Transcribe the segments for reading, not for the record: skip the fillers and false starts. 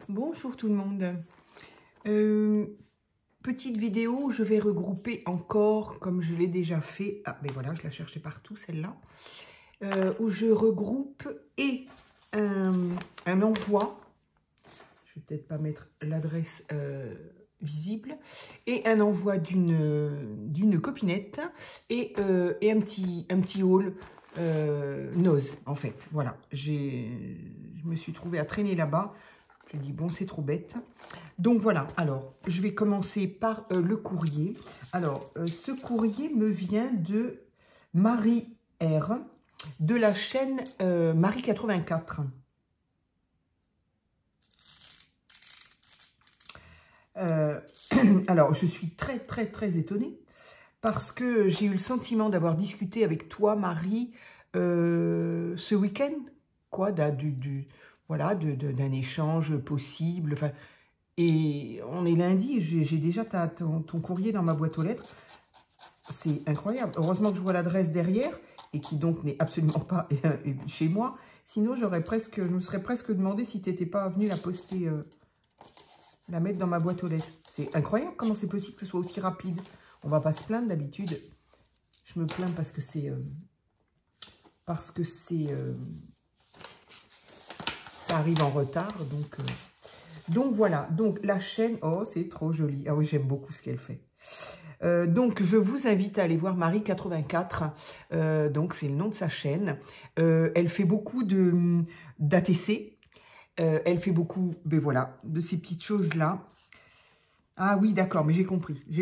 Bonjour tout le monde. Petite vidéo où je vais regrouper encore, comme je l'ai déjà fait. Ah, mais voilà, je la cherchais partout, celle-là. Où je regroupe et un envoi. Je vais peut-être pas mettre l'adresse visible. Et un envoi d'une copinette et un petit haul Nose, en fait. Voilà, je me suis trouvée à traîner là-bas. Je dis, bon, c'est trop bête. Donc, voilà. Alors, je vais commencer par le courrier. Alors, ce courrier me vient de Marie R, de la chaîne Marie 84. Alors, je suis très, très, très étonnée parce que j'ai eu le sentiment d'avoir discuté avec toi, Marie, ce week-end, quoi, voilà, d'un échange possible. Enfin, et on est lundi, j'ai déjà ton courrier dans ma boîte aux lettres. C'est incroyable. Heureusement que je vois l'adresse derrière et qui donc n'est absolument pas chez moi. Sinon, je me serais presque demandé si tu n'étais pas venu la poster, la mettre dans ma boîte aux lettres. C'est incroyable comment c'est possible que ce soit aussi rapide. On va pas se plaindre d'habitude. Je me plains parce que c'est... ça arrive en retard, donc voilà, donc la chaîne, oh c'est trop joli, ah oui j'aime beaucoup ce qu'elle fait. Donc je vous invite à aller voir Marie 84, donc c'est le nom de sa chaîne. Elle fait beaucoup d'ATC, elle fait beaucoup, ben voilà, de ces petites choses là. Ah oui d'accord, mais j'ai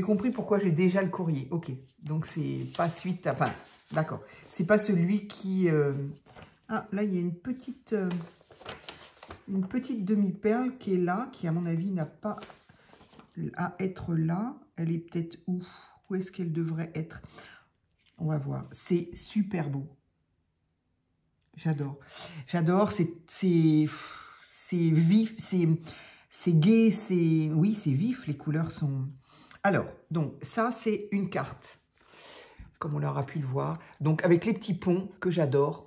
compris pourquoi j'ai déjà le courrier, ok, donc c'est pas suite, enfin d'accord, c'est pas celui qui... Ah là il y a une petite demi-perle qui est là, qui à mon avis n'a pas à être là. Elle est peut-être où? Où est-ce qu'elle devrait être? On va voir. C'est super beau. J'adore. J'adore. C'est vif, c'est gai, oui, c'est vif. Les couleurs sont... Alors, donc, ça, c'est une carte, comme on l'aura pu le voir. Donc, avec les petits ponts que j'adore,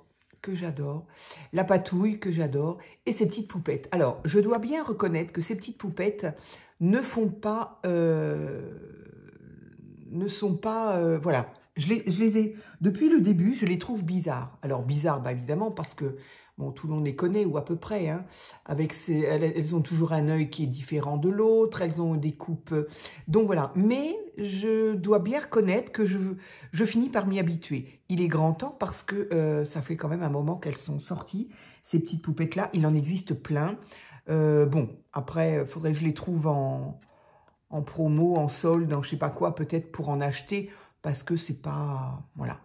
la patouille que j'adore, et ces petites poupettes. Alors, je dois bien reconnaître que ces petites poupettes ne font pas, voilà, je les ai, depuis le début, je les trouve bizarres. Alors, bizarres, bah, évidemment, parce que, bon, tout le monde les connaît, ou à peu près, hein, elles ont toujours un œil qui est différent de l'autre, elles ont des coupes, donc voilà. Mais je dois bien reconnaître que je finis par m'y habituer. Il est grand temps parce que ça fait quand même un moment qu'elles sont sorties, ces petites poupettes-là. Il en existe plein. Bon, après, il faudrait que je les trouve en promo, en solde, en je sais pas quoi, peut-être pour en acheter, parce que c'est pas... Voilà.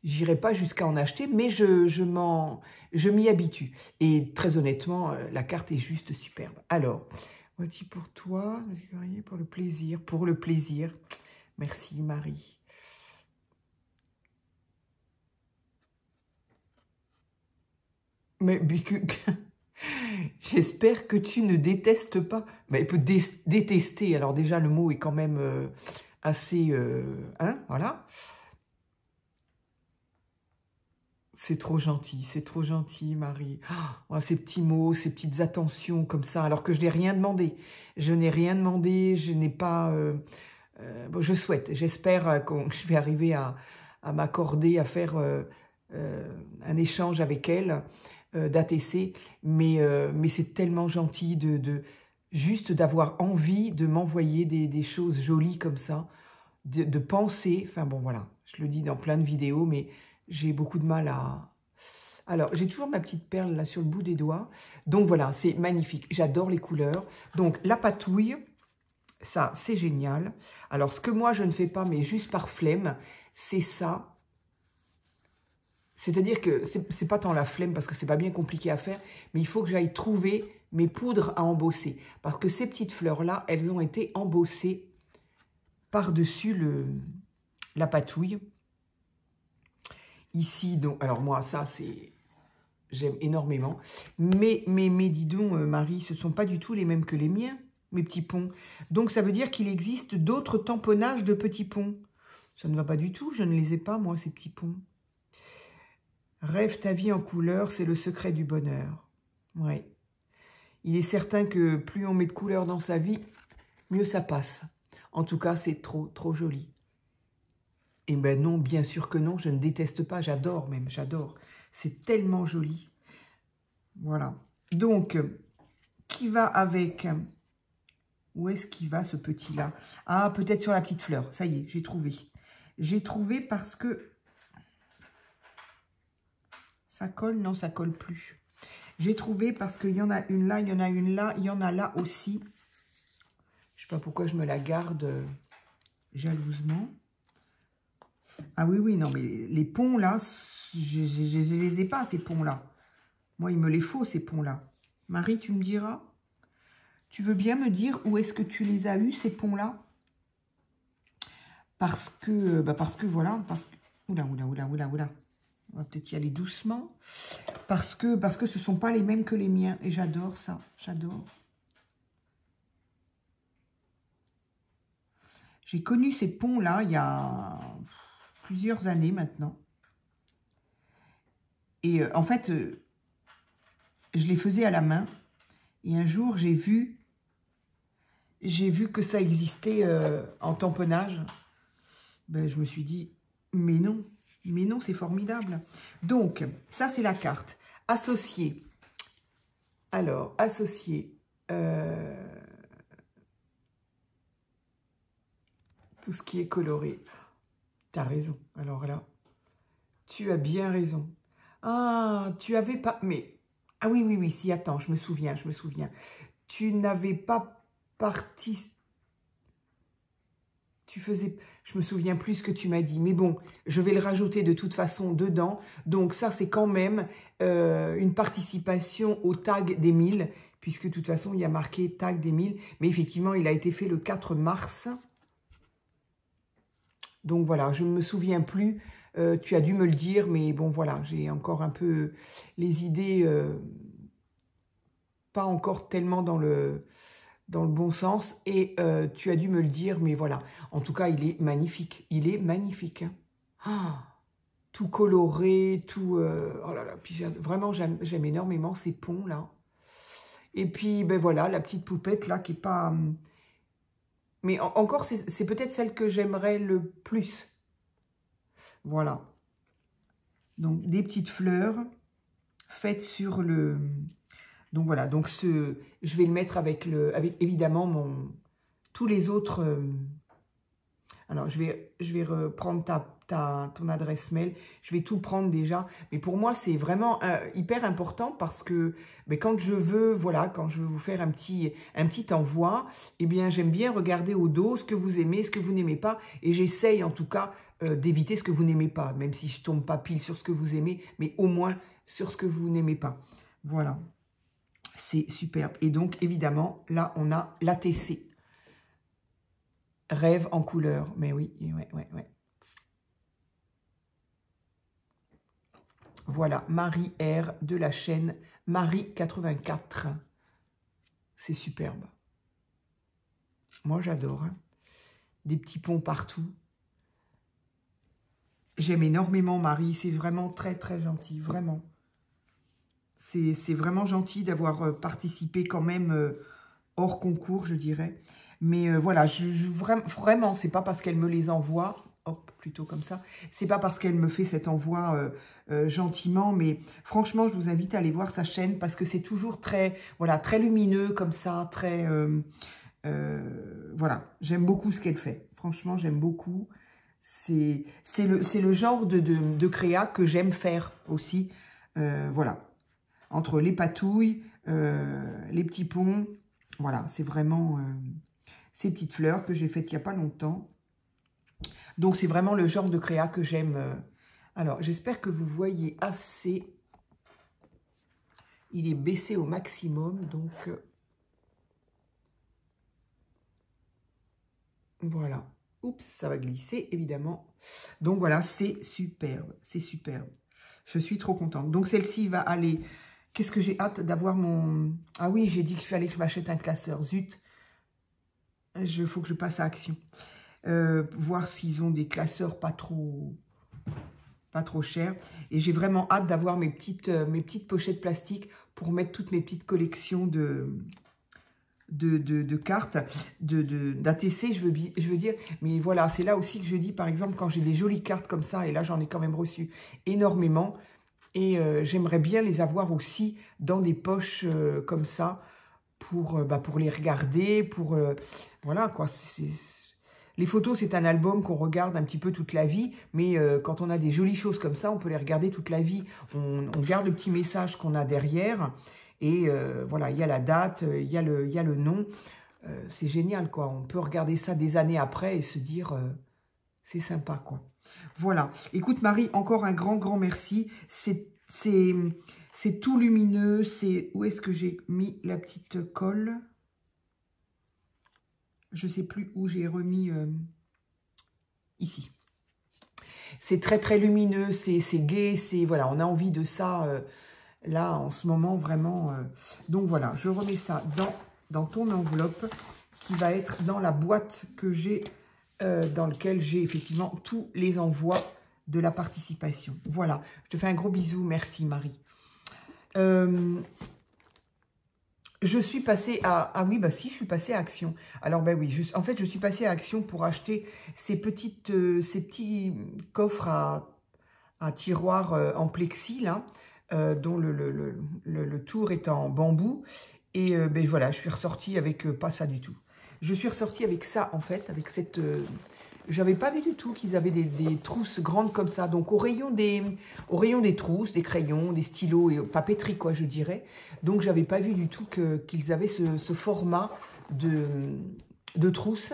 J'irai pas jusqu'à en acheter, mais je m'y habitue. Et très honnêtement, la carte est juste superbe. Alors, voici pour toi, pour le plaisir, Merci Marie. Mais j'espère que tu ne détestes pas. Mais il peut détester. Alors déjà, le mot est quand même assez... hein, voilà. C'est trop gentil, Marie. Oh, ces petits mots, ces petites attentions comme ça, alors que je n'ai rien demandé. Je n'ai rien demandé, je n'ai pas... bon, j'espère que je vais arriver à m'accorder, à faire un échange avec elle d'ATC, mais c'est tellement gentil juste d'avoir envie de m'envoyer des choses jolies comme ça, de penser, enfin bon voilà, je le dis dans plein de vidéos, mais j'ai beaucoup de mal à... Alors, j'ai toujours ma petite perle là sur le bout des doigts, donc voilà, c'est magnifique, j'adore les couleurs. Donc la patouille, ça c'est génial. Alors ce que moi je ne fais pas, mais juste par flemme, c'est ça. C'est-à-dire que c'est pas tant la flemme, parce que c'est pas bien compliqué à faire, mais il faut que j'aille trouver mes poudres à embosser. Parce que ces petites fleurs-là, elles ont été embossées par-dessus la patouille. Ici, donc, alors moi, ça, j'aime énormément. Mais dis donc, Marie, ce ne sont pas du tout les mêmes que les miens, mes petits ponts. Donc, ça veut dire qu'il existe d'autres tamponnages de petits ponts. Ça ne va pas du tout, je ne les ai pas, moi, ces petits ponts. Rêve ta vie en couleur, c'est le secret du bonheur. Ouais. Il est certain que plus on met de couleurs dans sa vie, mieux ça passe. En tout cas, c'est trop, trop joli. Et ben non, bien sûr que non, je ne déteste pas, j'adore même, j'adore. C'est tellement joli. Voilà. Donc, qui va avec... Où est-ce qu'il va, ce petit-là? Ah, peut-être sur la petite fleur. Ça y est, j'ai trouvé. J'ai trouvé parce que... Ça colle? Non, ça colle plus. J'ai trouvé parce qu'il y en a une là, il y en a une là, il y en a là aussi. Je ne sais pas pourquoi je me la garde jalousement. Ah oui, oui, non, mais les ponts là, je ne les ai pas, ces ponts-là. Moi, il me les faut, ces ponts-là. Marie, tu me diras? Tu veux bien me dire où est-ce que tu les as eus, ces ponts-là? Parce que, voilà, parce que... Oula, oula, oula, oula, oula. On va peut-être y aller doucement. Parce que ce ne sont pas les mêmes que les miens. Et j'adore ça, j'adore. J'ai connu ces ponts-là il y a plusieurs années maintenant. Et en fait, je les faisais à la main. Et un jour, j'ai vu que ça existait en tamponnage. Ben, je me suis dit, mais non, c'est formidable. Donc, ça, c'est la carte. Associer. Alors, associer. Tout ce qui est coloré. T'as raison. Alors là, tu as bien raison. Ah, tu avais pas... Mais... Ah oui, oui, oui, si, attends, je me souviens. Tu n'avais pas parti... Tu faisais... Je me souviens plus ce que tu m'as dit. Mais bon, je vais le rajouter de toute façon dedans. Donc ça, c'est quand même une participation au tag d'Émile, puisque de toute façon, il y a marqué tag d'Émile. Mais effectivement, il a été fait le 4 mars. Donc voilà, je ne me souviens plus. Tu as dû me le dire, mais bon, voilà, j'ai encore un peu les idées pas encore tellement dans le bon sens. Et tu as dû me le dire, mais voilà. En tout cas, il est magnifique. Il est magnifique. Hein. Ah, tout coloré, tout... oh là là, puis vraiment, j'aime énormément ces ponts-là. Et puis, ben voilà, la petite poupette, là, qui n'est pas... Mais encore, c'est peut-être celle que j'aimerais le plus. Voilà. Donc, des petites fleurs faites sur le... Donc, voilà. Donc, je vais le mettre avec évidemment, tous les autres... Alors, je vais reprendre ton adresse mail. Je vais tout prendre déjà. Mais pour moi, c'est vraiment hyper important parce que quand je veux, voilà, quand je veux vous faire un petit envoi, eh bien, j'aime bien regarder au dos ce que vous aimez, ce que vous n'aimez pas. Et j'essaye, en tout cas, d'éviter ce que vous n'aimez pas. Même si je ne tombe pas pile sur ce que vous aimez, mais au moins sur ce que vous n'aimez pas. Voilà. C'est superbe. Et donc, évidemment, là, on a l'ATC. Rêve en couleur. Mais oui, ouais. Voilà, Marie R de la chaîne Marie 84. C'est superbe. Moi, j'adore. Hein. Des petits ponts partout. J'aime énormément Marie. C'est vraiment très, très gentil. Vraiment. C'est vraiment gentil d'avoir participé quand même hors concours, je dirais. Mais voilà, vraiment, c'est pas parce qu'elle me les envoie, hop, plutôt comme ça, c'est pas parce qu'elle me fait cet envoi gentiment, mais franchement, je vous invite à aller voir sa chaîne parce que c'est toujours très, voilà, très lumineux comme ça, très, voilà, j'aime beaucoup ce qu'elle fait. Franchement, j'aime beaucoup. C'est le genre de créa que j'aime faire aussi, voilà. Entre les patouilles, les petits ponts, voilà, c'est vraiment... ces petites fleurs que j'ai faites il n'y a pas longtemps. Donc, c'est vraiment le genre de créa que j'aime. Alors, j'espère que vous voyez assez. Il est baissé au maximum, donc... voilà. Oups, ça va glisser, évidemment. Donc, voilà, c'est superbe. C'est superbe. Je suis trop contente. Donc, celle-ci va aller... Qu'est-ce que j'ai hâte d'avoir mon... Ah oui, j'ai dit qu'il fallait que je m'achète un classeur. Zut. Il faut que je passe à action. Voir s'ils ont des classeurs pas trop pas trop cher. Et j'ai vraiment hâte d'avoir mes petites pochettes plastiques pour mettre toutes mes petites collections de cartes, d'ATC, je veux dire. Mais voilà, c'est là aussi que je dis, par exemple, quand j'ai des jolies cartes comme ça, et là, j'en ai quand même reçu énormément, et j'aimerais bien les avoir aussi dans des poches comme ça, pour les regarder, voilà, quoi, les photos, c'est un album qu'on regarde un petit peu toute la vie, mais quand on a des jolies choses comme ça, on peut les regarder toute la vie. On garde le petit message qu'on a derrière, et voilà, il y a la date, il y a le nom. C'est génial, quoi. On peut regarder ça des années après et se dire, c'est sympa, quoi. Voilà. Écoute, Marie, encore un grand, grand merci. C'est tout lumineux. Où est-ce que j'ai mis la petite colle? Je ne sais plus où j'ai remis, ici. C'est très, très lumineux, c'est gai, voilà, on a envie de ça, là, en ce moment, vraiment. Donc, voilà, je remets ça dans ton enveloppe, qui va être dans la boîte que j'ai, dans laquelle j'ai effectivement tous les envois de la participation. Voilà, je te fais un gros bisou, merci Marie. Je suis passée à... Ah oui, bah si, je suis passée à Action. Alors, ben oui, en fait, je suis passée à Action pour acheter ces petits coffres à tiroirs en plexi, là, dont le tour est en bambou. Et ben voilà, je suis ressortie avec pas ça du tout. Je suis ressortie avec ça, en fait, avec cette... J'avais pas vu du tout qu'ils avaient des trousses grandes comme ça. Donc, au rayon des trousses, des crayons, des stylos, et papeterie, quoi, je dirais. Donc, j'avais pas vu du tout qu'ils avaient ce format de trousse.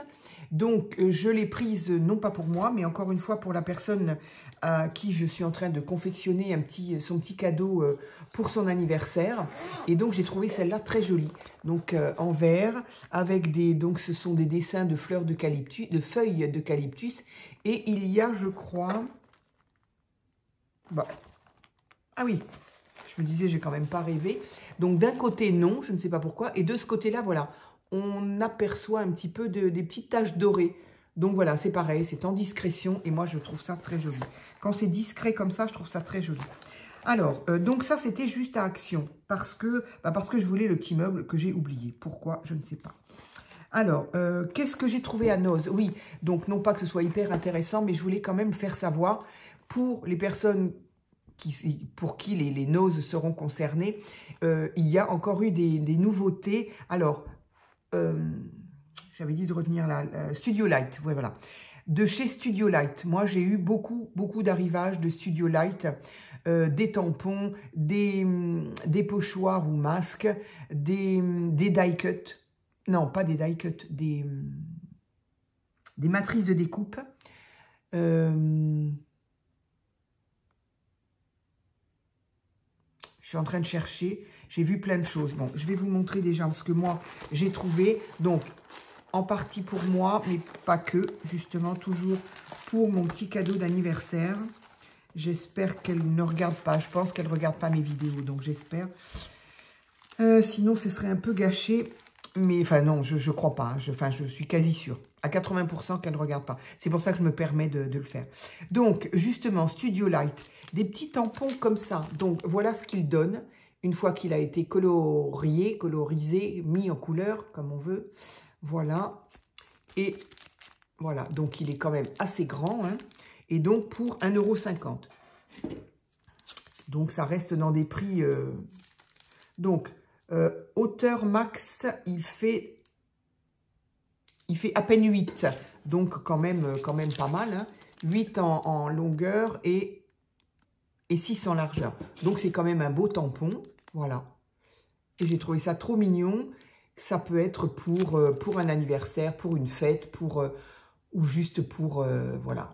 Donc, je l'ai prise, non pas pour moi, mais encore une fois pour la personne à qui je suis en train de confectionner son petit cadeau pour son anniversaire. Et donc, j'ai trouvé celle-là très jolie. Donc, en vert, avec donc ce sont des dessins de fleurs d'eucalyptus, de feuilles d'eucalyptus. Et il y a, je crois... Bah, ah oui, je me disais, j'ai quand même pas rêvé. Donc, d'un côté, non, je ne sais pas pourquoi. Et de ce côté-là, voilà, on aperçoit un petit peu des petites taches dorées. Donc, voilà, c'est pareil, c'est en discrétion. Et moi, je trouve ça très joli. Quand c'est discret comme ça, je trouve ça très joli. Alors, donc ça, c'était juste à Action. Parce que je voulais le petit meuble que j'ai oublié. Pourquoi? Je ne sais pas. Alors, qu'est-ce que j'ai trouvé à Noz? Oui, donc non pas que ce soit hyper intéressant, mais je voulais quand même faire savoir pour les personnes pour qui les noses seront concernées, il y a encore eu des nouveautés. Alors, j'avais dit de retenir la Studio Light, ouais, voilà. De chez Studio Light, moi j'ai eu beaucoup d'arrivages de Studio Light, des tampons, des pochoirs ou masques, des die cut, non pas des die cut, des matrices de découpe. Je suis en train de chercher, j'ai vu plein de choses. Bon, je vais vous montrer déjà ce que moi j'ai trouvé. Donc, en partie pour moi, mais pas que, justement, toujours pour mon petit cadeau d'anniversaire. J'espère qu'elle ne regarde pas. Je pense qu'elle ne regarde pas mes vidéos, donc j'espère. Sinon, ce serait un peu gâché. Mais, enfin, non, je crois pas. Je suis quasi sûre. À 80% qu'elle ne regarde pas. C'est pour ça que je me permets de le faire. Donc, justement, Studio Light. Des petits tampons comme ça. Donc, voilà ce qu'il donne. Une fois qu'il a été colorisé, mis en couleur, comme on veut. Voilà. Et voilà. Donc, il est quand même assez grand. Hein. Et donc, pour 1,50 €. Donc, ça reste dans des prix... Donc, hauteur max, il fait à peine 8. Donc, quand même pas mal. Hein. 8 en longueur et 6 en largeur. Donc, c'est quand même un beau tampon. Voilà. Et j'ai trouvé ça trop mignon. Ça peut être pour un anniversaire, pour une fête, ou juste pour... voilà.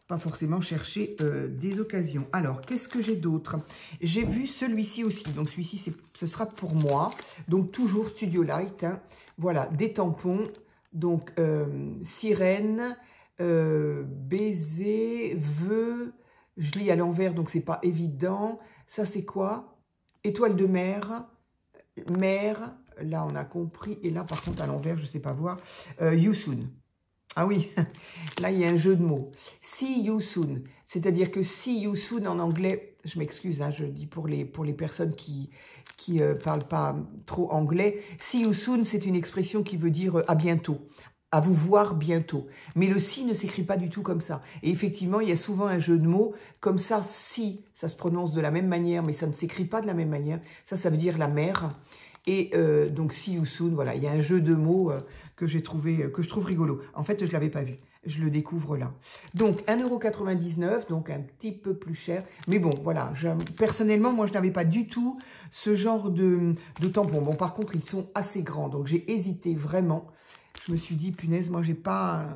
Pas forcément chercher des occasions. Alors, qu'est-ce que j'ai d'autre? J'ai vu celui-ci aussi. Donc, celui-ci, ce sera pour moi. Donc, toujours Studio Light. Hein. Voilà, des tampons. Donc, sirène, baiser, vœux. Je lis à l'envers, donc c'est pas évident. Ça, c'est quoi? Étoile de mer. Mer. Là, on a compris. Et là, par contre, à l'envers, je sais pas voir. You Soon. Ah oui, là, il y a un jeu de mots. See you soon. C'est-à-dire que see you soon en anglais, je m'excuse, hein, je dis pour les personnes qui parlent pas trop anglais. See you soon, c'est une expression qui veut dire à bientôt, à vous voir bientôt. Mais le si ne s'écrit pas du tout comme ça. Et effectivement, il y a souvent un jeu de mots comme ça. Si, ça se prononce de la même manière, mais ça ne s'écrit pas de la même manière. Ça veut dire la mer. Et donc, see you soon, voilà, il y a un jeu de mots que j'ai trouvé, que je trouve rigolo. En fait, je ne l'avais pas vu. Je le découvre là. Donc, 1,99 €, donc un petit peu plus cher. Mais bon, voilà, personnellement, moi, je n'avais pas du tout ce genre de tampons. Bon, par contre, ils sont assez grands, donc j'ai hésité vraiment. Je me suis dit, punaise, moi, j'ai pas...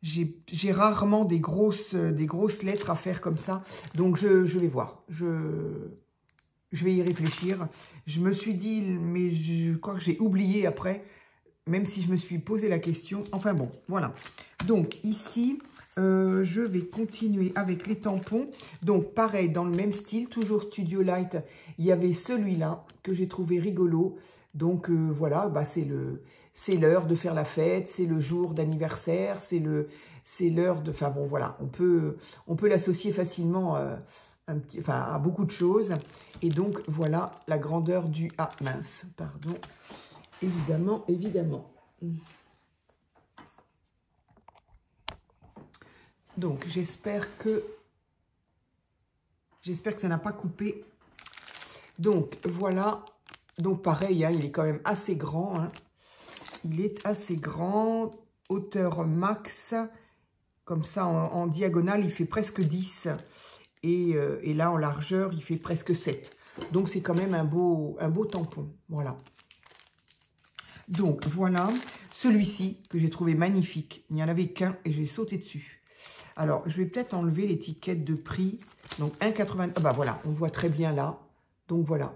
J'ai rarement des grosses lettres à faire comme ça. Donc, je vais voir. Je vais y réfléchir. Je me suis dit, mais je crois que j'ai oublié après, même si je me suis posé la question. Enfin bon, voilà. Donc ici, je vais continuer avec les tampons. Donc pareil, dans le même style, toujours Studio Light. Il y avait celui-là que j'ai trouvé rigolo. Donc voilà, bah, c'est l'heure de faire la fête, c'est le jour d'anniversaire, c'est l'heure de... Enfin bon, voilà, on peut l'associer facilement... à beaucoup de choses. Et donc, voilà la grandeur du... Ah, mince, pardon. Évidemment, évidemment. Donc, j'espère que ça n'a pas coupé. Donc, voilà. Donc, pareil, hein, il est quand même assez grand. Hein. Il est assez grand. Hauteur max. Comme ça, en diagonale, il fait presque 10. Et là, en largeur, il fait presque 7. Donc, c'est quand même un beau tampon. Voilà. Donc, voilà. Celui-ci, que j'ai trouvé magnifique. Il n'y en avait qu'un et j'ai sauté dessus. Alors, je vais peut-être enlever l'étiquette de prix. Donc, 1,80. Ah bah voilà, on voit très bien là. Donc, voilà.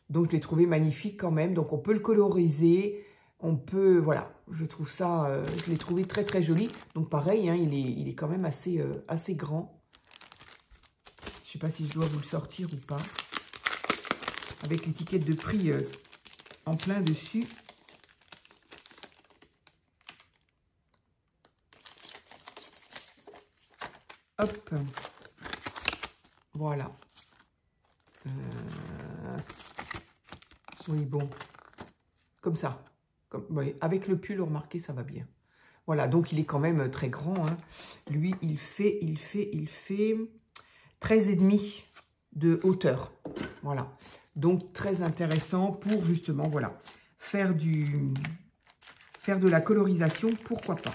Donc, je l'ai trouvé magnifique quand même. Donc, on peut le coloriser. On peut... Voilà. Je trouve ça... je l'ai trouvé très, très joli. Donc, pareil, hein, il est quand même assez grand. Je ne sais pas si je dois vous le sortir ou pas. Avec l'étiquette de prix en plein dessus. Hop. Voilà. Oui, bon. Comme ça. Oui, avec le pull, remarquez, ça va bien. Voilà, donc il est quand même très grand. Hein. Lui, il fait 13,5 de hauteur. Voilà. Donc, très intéressant pour, justement, voilà, faire de la colorisation, pourquoi pas.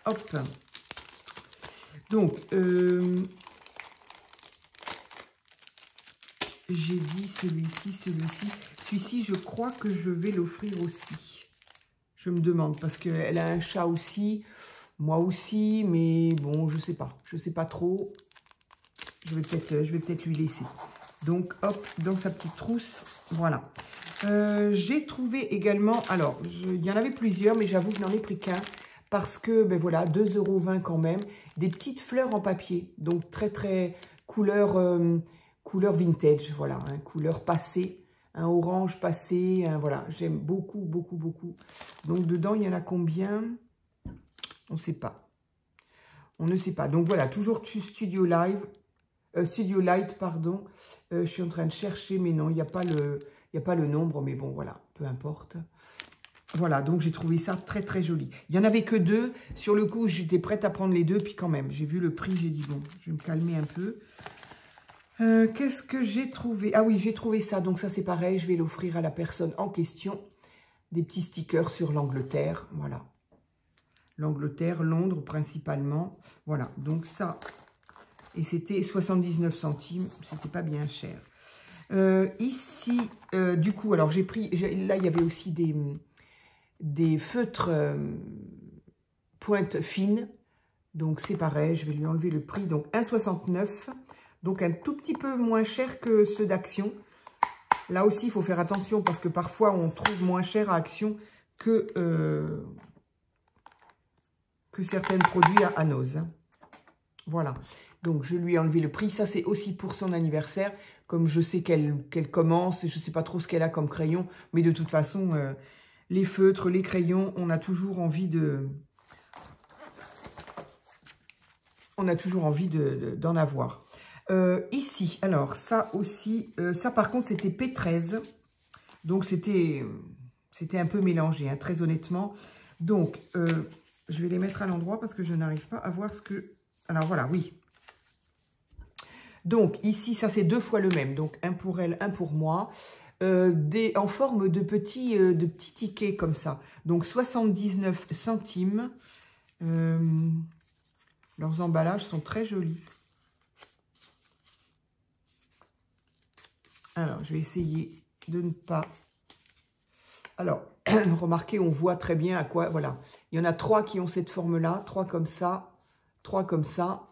Hop. Donc, j'ai dit celui-ci. Celui-ci, je crois que je vais l'offrir aussi. Je me demande, parce qu'elle a un chat aussi, moi aussi, mais bon, je sais pas trop. Je vais peut-être lui laisser. Donc, hop, dans sa petite trousse, voilà. J'ai trouvé également, alors, il y en avait plusieurs, mais j'avoue que je n'en ai pris qu'un, parce que, ben voilà, 2,20 € quand même, des petites fleurs en papier, donc très, très couleur vintage, voilà, hein, couleur passée, un orange passé, voilà, j'aime beaucoup. Donc, dedans, il y en a combien? On ne sait pas. On ne sait pas. Donc, voilà, toujours Studio Light, pardon. Je suis en train de chercher, mais non, il n'y a pas le nombre, mais bon, voilà, peu importe. Voilà, donc j'ai trouvé ça très, très joli. Il n'y en avait que 2. Sur le coup, j'étais prête à prendre les 2, puis quand même, j'ai vu le prix, j'ai dit, bon, je vais me calmer un peu. Qu'est-ce que j'ai trouvé? Ah oui, j'ai trouvé ça. Donc ça, c'est pareil. Je vais l'offrir à la personne en question. Des petits stickers sur l'Angleterre. Voilà. L'Angleterre, Londres principalement. Voilà. Donc ça. Et c'était 79 centimes. C'était pas bien cher. Ici, du coup, alors j'ai pris... Là, il y avait aussi des feutres pointe fine. Donc c'est pareil. Je vais lui enlever le prix. Donc 1,69 €. Donc, un tout petit peu moins cher que ceux d'Action. Là aussi, il faut faire attention parce que parfois, on trouve moins cher à Action que certains produits à Nose. Voilà. Donc, je lui ai enlevé le prix. Ça, c'est aussi pour son anniversaire. Comme je sais qu'elle commence, et je ne sais pas trop ce qu'elle a comme crayon. Mais de toute façon, les feutres, les crayons, on a toujours envie de... On a toujours envie d'en avoir. Ici, alors, ça aussi... ça, par contre, c'était P13. Donc, c'était un peu mélangé, hein, très honnêtement. Donc, je vais les mettre à l'endroit parce que je n'arrive pas à voir ce que... Alors, voilà, oui. Donc, ici, ça, c'est 2 fois le même. Donc, un pour elle, un pour moi. En forme de petits tickets comme ça. Donc, 79 centimes. Leurs emballages sont très jolis. Alors, je vais essayer de ne pas... Alors, remarquez, on voit très bien à quoi... Voilà. Il y en a 3 qui ont cette forme-là. 3 comme ça. 3 comme ça.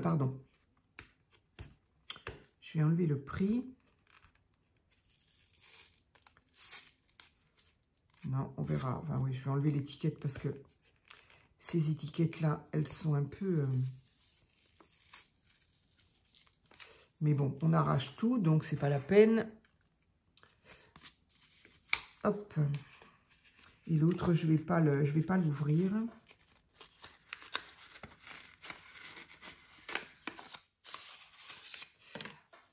Pardon. Je vais enlever le prix. Non, on verra. Enfin, oui, je vais enlever l'étiquette parce que ces étiquettes-là, elles sont un peu... Mais bon, on arrache tout, donc c'est pas la peine. Hop. Et l'autre, je vais pas l'ouvrir.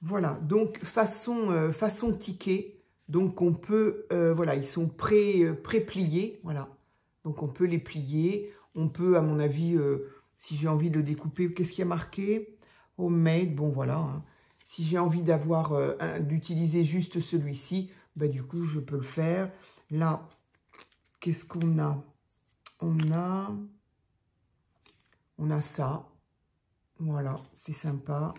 Voilà, donc façon ticket. Donc on peut, voilà, ils sont pré-pliés, voilà. Donc on peut les plier. On peut, à mon avis, si j'ai envie de le découper, qu'est-ce qu'il y a marqué? Homemade, bon voilà. Hein. Si j'ai envie d'utiliser juste celui-ci, bah, du coup, je peux le faire. Là, qu'est-ce qu'on a? On a ça. Voilà, c'est sympa.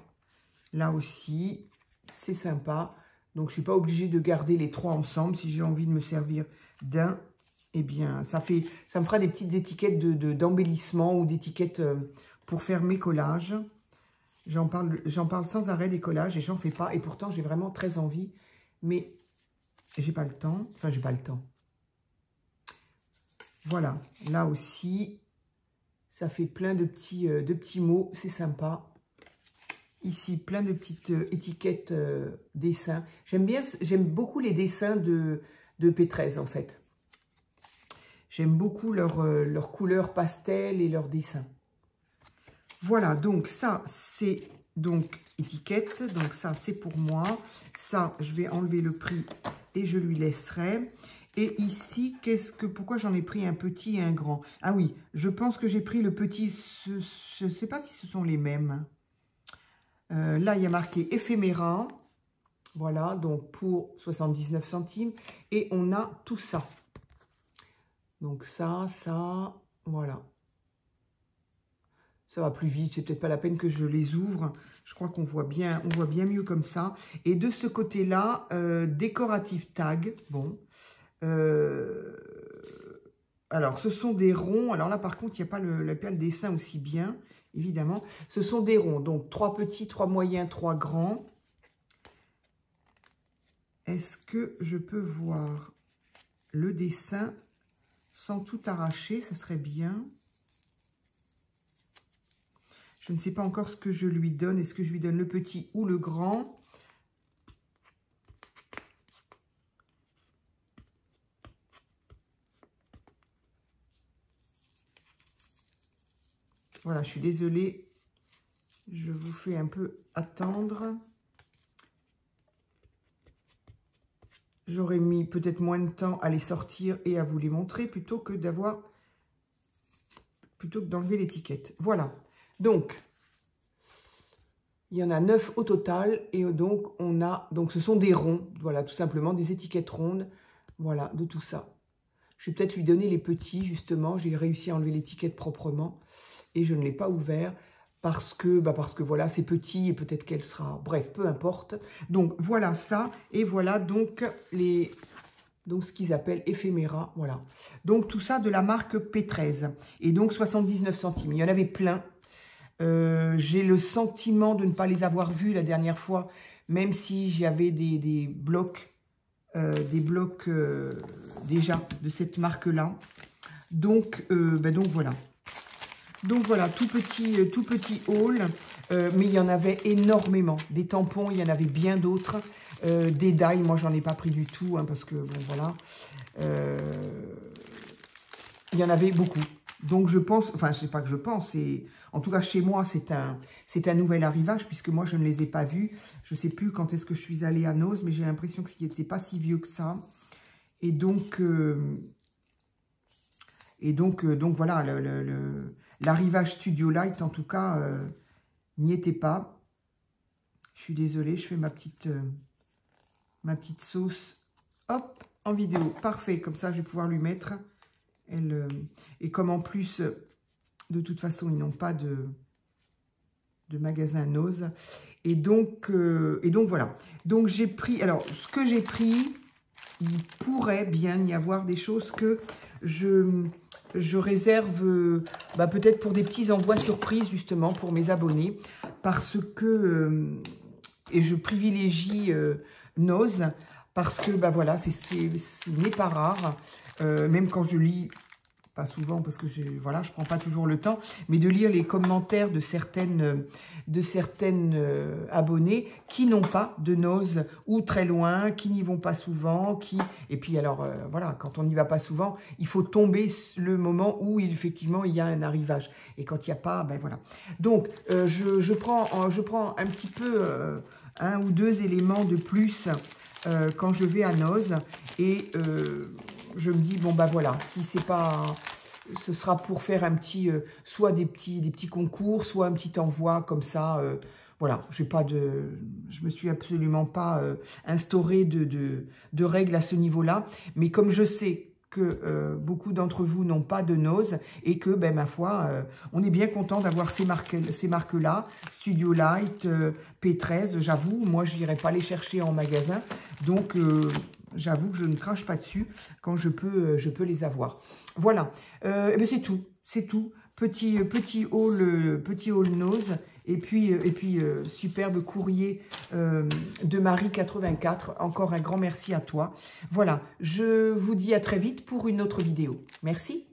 Là aussi, c'est sympa. Donc, je ne suis pas obligée de garder les 3 ensemble. Si j'ai envie de me servir d'un, eh bien, ça me fera des petites étiquettes d'embellissement ou d'étiquettes pour faire mes collages. J'en parle sans arrêt des collages et j'en fais pas. Et pourtant, j'ai vraiment très envie. Mais j'ai pas le temps. Enfin, j'ai pas le temps. Voilà. Là aussi, ça fait plein de petits mots. C'est sympa. Ici, plein de petites étiquettes dessins. J'aime beaucoup les dessins de P13, en fait. J'aime beaucoup leur couleur pastel et leurs dessins. Voilà, donc ça, c'est donc étiquette. Donc ça, c'est pour moi. Ça, je vais enlever le prix et je lui laisserai. Et ici, pourquoi j'en ai pris un petit et un grand? Ah oui, je pense que j'ai pris le petit. Je ne sais pas si ce sont les mêmes. Là, il y a marqué éphéméra. Voilà, donc pour 79 centimes. Et on a tout ça. Donc ça, voilà. Ça va plus vite, c'est peut-être pas la peine que je les ouvre. Je crois qu'on voit bien mieux comme ça. Et de ce côté-là, décorative tag. Bon. Alors, ce sont des ronds. Alors là, par contre, il n'y a pas le dessin aussi bien, évidemment. Ce sont des ronds. Donc, 3 petits, 3 moyens, 3 grands. Est-ce que je peux voir le dessin sans tout arracher? Ça serait bien. Je ne sais pas encore ce que je lui donne. Est-ce que je lui donne le petit ou le grand? Voilà, je suis désolée. Je vous fais un peu attendre. J'aurais mis peut-être moins de temps à les sortir et à vous les montrer plutôt que d'enlever l'étiquette. Voilà. Donc, il y en a 9 au total. Et donc, ce sont des ronds. Voilà, tout simplement, des étiquettes rondes. Voilà, de tout ça. Je vais peut-être lui donner les petits, justement. J'ai réussi à enlever l'étiquette proprement. Et je ne l'ai pas ouvert parce que voilà, c'est petit et peut-être qu'elle sera... Bref, peu importe. Donc, voilà ça. Et voilà donc ce qu'ils appellent éphéméra. Voilà. Donc, tout ça de la marque P13. Et donc, 79 centimes. Il y en avait plein. J'ai le sentiment de ne pas les avoir vus la dernière fois, même si j'avais des blocs déjà de cette marque-là. Donc voilà. Donc voilà, tout petit haul, mais il y en avait énormément. Des tampons, il y en avait bien d'autres. Des die, moi j'en ai pas pris du tout, hein, parce que bon voilà. Il y en avait beaucoup. Donc je pense, enfin je sais pas que je pense, en tout cas chez moi c'est un nouvel arrivage, puisque moi je ne les ai pas vus. Je sais plus quand est-ce que je suis allée à Noz, mais j'ai l'impression que ce n'était pas si vieux que ça. Et donc voilà, l'arrivage Studio Light, en tout cas, n'y était pas. Je suis désolée, je fais ma petite sauce. Hop, en vidéo. Parfait, comme ça, je vais pouvoir lui mettre. Et comme en plus, de toute façon, ils n'ont pas de magasin Noz. Et donc voilà. Donc, j'ai pris... Alors, ce que j'ai pris, il pourrait bien y avoir des choses que je réserve peut-être pour des petits envois surprises, justement, pour mes abonnés. Parce que... et je privilégie Noz, parce que, voilà, ce n'est pas rare. Même quand je lis, pas souvent, parce que je prends pas toujours le temps, mais de lire les commentaires de certaines abonnés qui n'ont pas de Noz, ou très loin, qui n'y vont pas souvent, et puis alors, voilà, quand on n'y va pas souvent, il faut tomber le moment où, effectivement, il y a un arrivage. Et quand il n'y a pas, voilà. Donc, je prends un petit peu, un ou deux éléments de plus quand je vais à Noz, et je me dis, bon, voilà, si c'est pas... ce sera pour faire un petit, soit des petits concours, soit un petit envoi comme ça. Voilà, je me suis absolument pas instauré de règles à ce niveau-là. Mais comme je sais que beaucoup d'entre vous n'ont pas de Noz, et que, ma foi, on est bien content d'avoir ces marques-là, Studio Light, P13, j'avoue, moi, je n'irai pas les chercher en magasin, donc j'avoue que je ne crache pas dessus quand je peux les avoir. Voilà, c'est tout, petit haul Noz, et puis superbe courrier de Marie84. Encore un grand merci à toi. Voilà, je vous dis à très vite pour une autre vidéo. Merci.